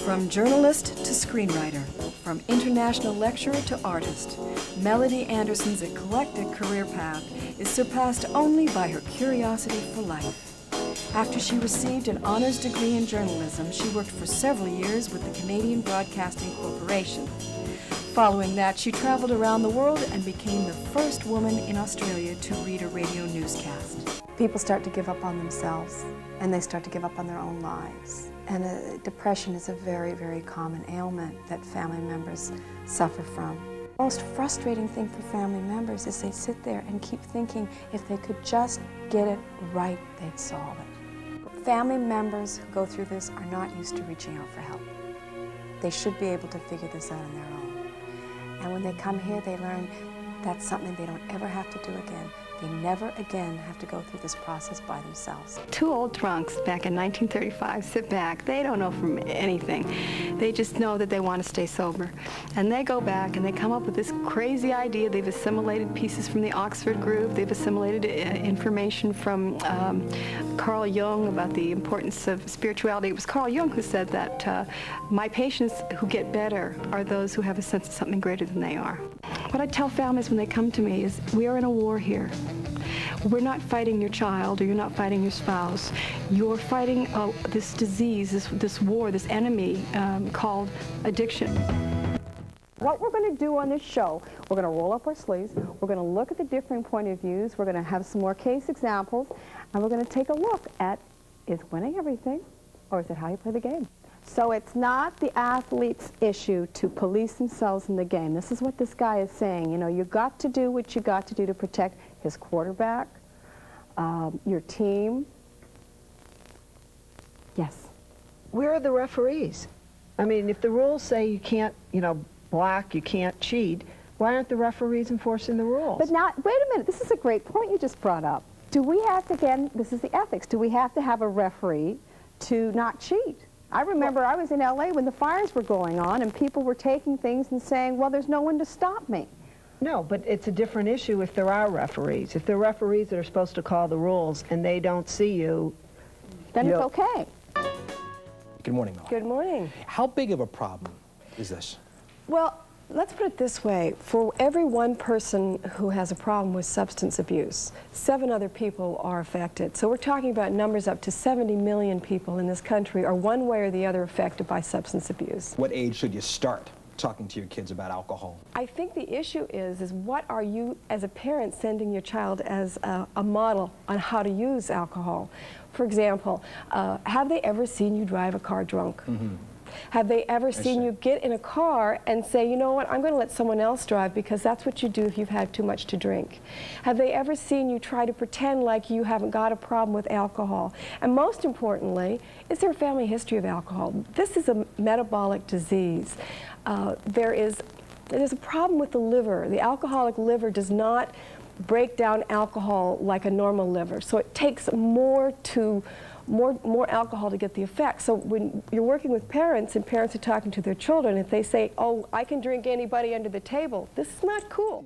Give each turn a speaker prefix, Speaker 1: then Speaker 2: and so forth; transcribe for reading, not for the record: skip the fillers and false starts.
Speaker 1: From journalist to screenwriter, from international lecturer to artist, Melody Anderson's eclectic career path is surpassed only by her curiosity for life. After she received an honors degree in journalism, she worked for several years with the Canadian Broadcasting Corporation. Following that, she traveled around the world and became the first woman in Australia to read a radio newscast.
Speaker 2: People start to give up on themselves, and they start to give up on their own lives. And depression is a very, very common ailment that family members suffer from. The most frustrating thing for family members is they sit there and keep thinking if they could just get it right, they'd solve it. Family members who go through this are not used to reaching out for help. They should be able to figure this out on their own. And when they come here, they learn that's something they don't ever have to do again. They never again have to go through this process by themselves.
Speaker 3: Two old drunks back in 1935 sit back. They don't know from anything. They just know that they want to stay sober. And they go back and they come up with this crazy idea. They've assimilated pieces from the Oxford group. They've assimilated information from Carl Jung about the importance of spirituality. It was Carl Jung who said that my patients who get better are those who have a sense of something greater than they are. What I tell families when they come to me is, we are in a war here. We're not fighting your child, or you're not fighting your spouse. You're fighting this disease, this war, this enemy called addiction.
Speaker 4: What we're going to do on this show, we're going to roll up our sleeves, we're going to look at the differing point of views, we're going to have some more case examples, and we're going to take a look at, is winning everything, or is it how you play the game? So it's not the athlete's issue to police themselves in the game. This is what this guy is saying. You know, you got to do what you got to do to protect his quarterback, your team. Yes.
Speaker 5: Where are the referees? I mean, if the rules say you can't, you know, block, you can't cheat, why aren't the referees enforcing the rules?
Speaker 4: But now, wait a minute, this is a great point you just brought up. Do we have to, again, this is the ethics, do we have to have a referee to not cheat? I remember I was in LA when the fires were going on and people were taking things and saying, well, there's no one to stop me.
Speaker 5: No, but it's a different issue if there are referees. If there are referees that are supposed to call the rules and they don't see you,
Speaker 4: then it's okay.
Speaker 6: Good morning, Mel.
Speaker 2: Good morning.
Speaker 6: How big of a problem is this?
Speaker 2: Well, let's put it this way. For every one person who has a problem with substance abuse, 7 other people are affected. So we're talking about numbers up to 70 million people in this country are one way or the other affected by substance abuse.
Speaker 6: What age should you start talking to your kids about alcohol?
Speaker 2: I think the issue is what are you, as a parent, sending your child as a model on how to use alcohol? For example, have they ever seen you drive a car drunk? Mm-hmm. Have they ever seen you get in a car and say, you know what, I'm going to let someone else drive because that's what you do if you've had too much to drink? Have they ever seen you try to pretend like you haven't got a problem with alcohol? And most importantly, is there a family history of alcohol? This is a metabolic disease. There's a problem with the liver. The alcoholic liver does not break down alcohol like a normal liver. So it takes more alcohol to get the effect. So when you're working with parents and parents are talking to their children, if they say, oh, I can drink anybody under the table, this is not cool.